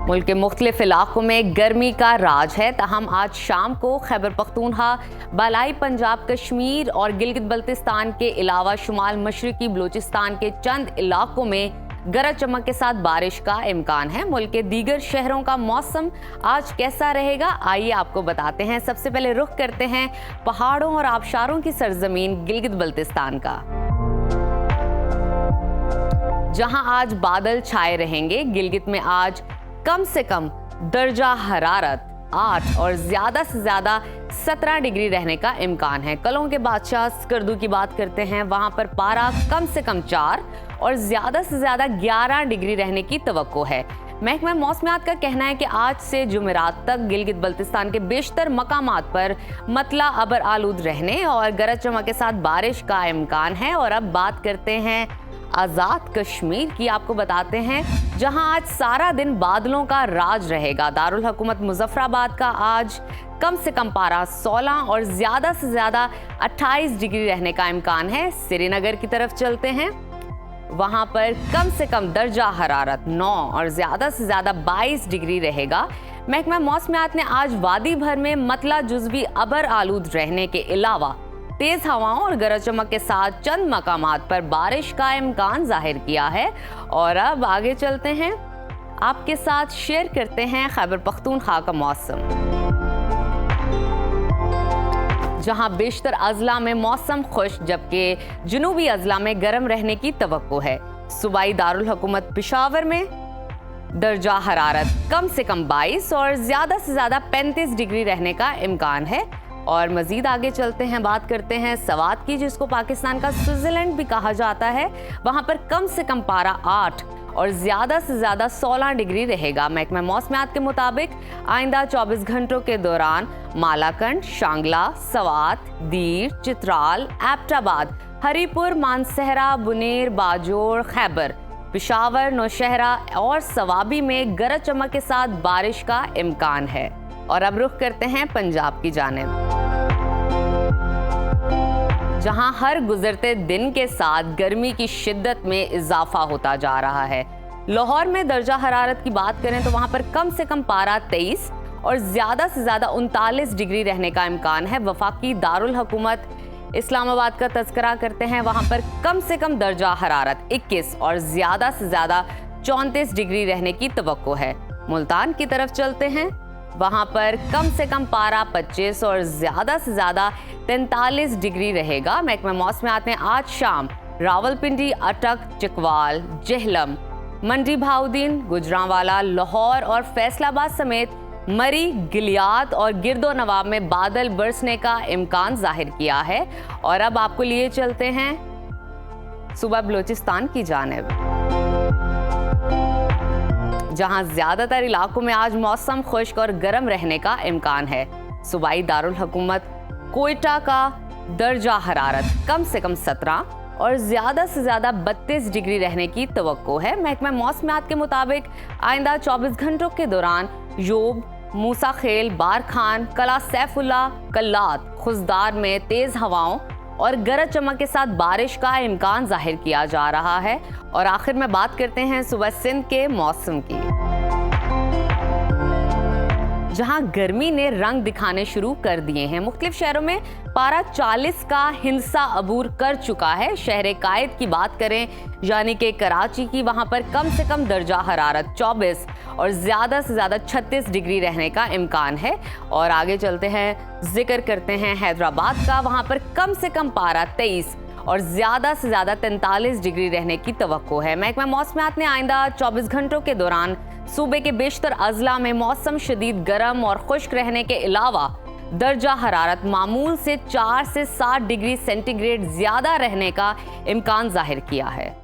मुल्क के मुख्तलिफ इलाकों में गर्मी का राज है, ताहम आज शाम को खैबर पख्तूनख्वा, बालाई पंजाब, कश्मीर और गिलगित बल्तिस्तान के अलावा शुमाल मशरकी बलूचिस्तान के चंद इलाकों में गरज चमक के साथ बारिश का इम्कान है। मुल्क के दीगर शहरों का मौसम आज कैसा रहेगा, आइए आपको बताते हैं। सबसे पहले रुख करते हैं पहाड़ों और आबशारों की सरजमीन गिलगित बल्तिस्तान का, जहां आज बादल छाए रहेंगे। गिलगित में आज कम से कम दर्जा हरारत 8 और ज्यादा से ज्यादा 17 डिग्री रहने का इम्कान है। कलों के बादशाह स्कर्दू की बात करते हैं, वहां पर पारा कम से कम 4 और ज्यादा से ज्यादा 11 डिग्री रहने की तवक्को है। महकमा मौसमियात का कहना है कि आज से जुमेरात तक गिलगित बल्तिस्तान के बेशतर मकामात पर मतला अबर आलूद रहने और गरज चमक के साथ बारिश का इम्कान है। और अब बात करते हैं आज़ाद कश्मीर की, आपको बताते हैं जहां आज सारा दिन बादलों का राज रहेगा। दारुल हुकूमत मुजफ्फराबाद का आज कम से कम पारा 16 और ज्यादा से ज्यादा 28 डिग्री रहने का इम्कान है। श्रीनगर की तरफ चलते हैं, वहां पर कम से कम दर्जा हरारत 9 और ज्यादा से ज्यादा 22 डिग्री रहेगा। महकमा मौसमियात ने आज वादी भर में मतला जुज़वी अबर आलूद रहने के अलावा तेज हवाओं और गरज चमक के साथ चंद मकामात पर बारिश का इम्कान जाहिर किया है। और अब आगे चलते हैं, आपके साथ शेयर करते हैं खैबर पख्तूनख्वा का मौसम, जहां बेशतर अजला में मौसम खुश, जबकि जुनूबी अजला में गर्म रहने की तवक्को है। सूबाई दारुल हुकूमत पेशावर में दर्जा हरारत कम से कम 22 और ज्यादा से ज्यादा 35 डिग्री रहने का इम्कान है। और मजीद आगे चलते हैं, बात करते हैं सवात की, जिसको पाकिस्तान का स्विट्जरलैंड भी कहा जाता है। वहां पर कम से कम पारा 8 और ज्यादा से ज्यादा 16 डिग्री रहेगा। महकमा मौसमियात के मुताबिक आइंदा 24 घंटों के दौरान मालाकंड, शांगला, सवात, दीर, चित्राल, एबटाबाद, हरीपुर, मानसहरा, बुनेर, बाजोड़, खैबर, पेशावर, नौशहरा और सवाबी में गरज चमक के साथ बारिश का इम्कान है। और अब रुख करते हैं पंजाब की जानिब, जहां हर गुजरते दिन के साथ गर्मी की शिद्दत में इजाफा होता जा रहा है। लाहौर में दर्जा हरारत की बात करें तो वहां पर कम से कम पारा 23 और ज्यादा से ज्यादा 39 डिग्री रहने का इम्कान है। वफाकी दारुल हुकूमत इस्लामाबाद का तज़किरा करते हैं, वहां पर कम से कम दर्जा हरारत 21 और ज्यादा से ज्यादा 34 डिग्री रहने की तवक्को है। मुल्तान की तरफ चलते हैं, वहां पर कम से कम पारा 25 और ज्यादा से ज्यादा 43 डिग्री रहेगा। महकमा मौसमियात ने आज शाम रावलपिंडी, अटक, चकवाल, जेहलम, मंडी भाउदीन, गुजरांवाला, लाहौर और फैसलाबाद समेत मरी, गिलियात और गिरदो नवाब में बादल बरसने का इम्कान जाहिर किया है। और अब आपको लिए चलते हैं सूबा बलूचिस्तान की जानिब, जहां ज्यादातर इलाकों में आज मौसम खुश्क और गर्म रहने का इम्कान है। सूबाई दारुल हुकूमत कोयटा का दर्जा हरारत कम से कम 17 और ज्यादा से ज्यादा 32 डिग्री रहने की तवक्को है। महकमा मौसमियात के मुताबिक आइंदा 24 घंटों के दौरान योब, मूसा खेल, बारखान, कला सैफुल्ला, कल्लात, खुजदार में तेज हवाओं और गरज चमक के साथ बारिश का इम्कान जाहिर किया जा रहा है। और आखिर में बात करते हैं सुबह सिंध के मौसम की, जहां गर्मी ने रंग दिखाने शुरू कर दिए हैं। मुख्तलिफ शहरों में पारा 40 का हिंसा अबूर कर चुका है। शहर कायद की बात करें यानी कि कराची की, वहां पर कम से कम दर्जा हरारत 24 और ज्यादा से ज्यादा 36 डिग्री रहने का इम्कान है। और आगे चलते हैं, जिक्र करते हैं हैदराबाद का, वहां पर कम से कम पारा 23 और ज्यादा से ज्यादा 43 डिग्री रहने की तवक्को है। महकमा मौसमियात ने आइंदा 24 घंटों के दौरान सूबे के बेशतर अजला में मौसम शदीद गर्म और खुश्क रहने के अलावा दर्जा हरारत मामूल से 4 से 7 डिग्री सेंटीग्रेड ज्यादा रहने का इम्कान जाहिर किया है।